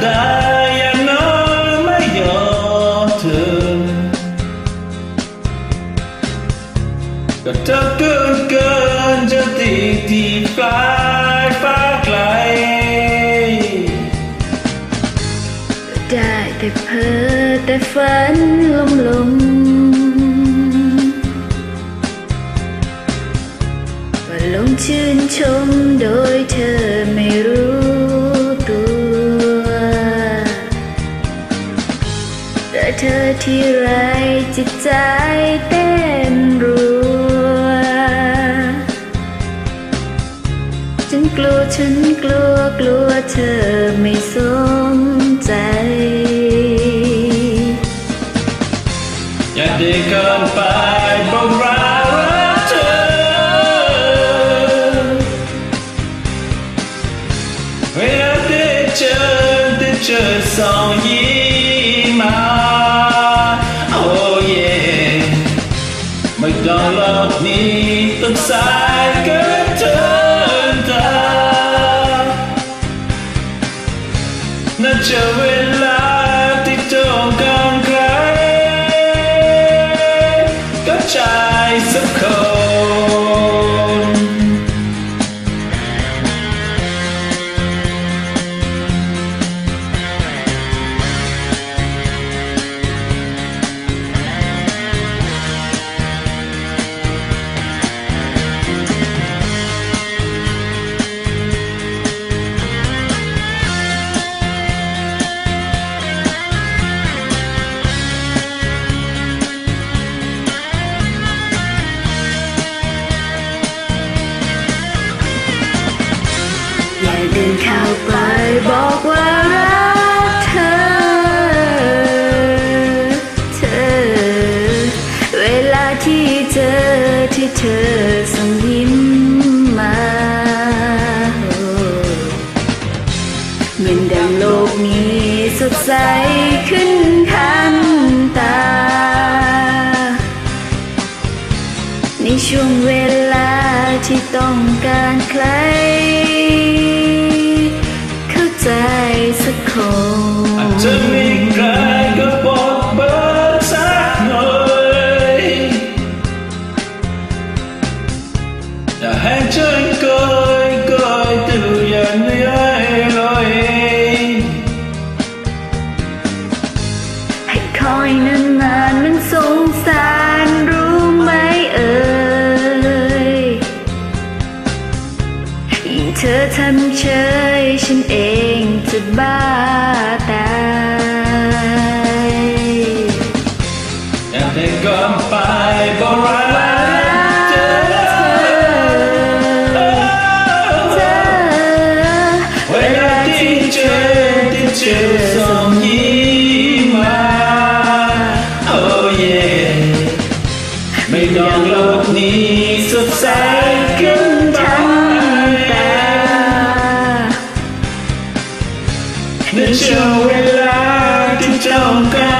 ได้อย่างน้อยไม่ยอมเธอก็เธอเกินจะติดที่ปลายฟ้าไกลได้แต่เพ้อแต่ฝันลมว่าลงชื่นชมโดยเธอไม่รู้ตัวแต่เธอที่ไรจิตใจเต้นรัวฉันกลัวเธอไม่สนใจอย่าได้เกินไปบอกรักเธอเวลาได้เจอสองยิ้มมาโอ้เย่ไม่ต้องหลอกนี้ต้องสายเกินเธอน่าจะเวลาที่ต้องการใครก็ใจสักคนอย่าเดินเข้าไปบอกว่ารักเธอเวลาที่เธอส่งยิ้มมาเหมือนดังโลกนี้สดใสขึ้นทันตาในช่วงเวลาที่ต้องการใครเข้าใจสักคนอาจจะมีใครก็บอกเบอร์สักหน่อยอย่าให้ใจก้อยตื่นอย่างนี้ลอยให้คอยนานมันสงสารรู้ไหมเอ่ยยิ่งเธอทำเฉยฉันเองจะบ้าตายอยากได้ก่อนไปบอกรักเธอเวลาที่เจอส่งยิ้มมาโอ้เย่ไม่ต้องโลกนี้สดใสขึ้นทันตาในช่วงเวลาที่ต้องการ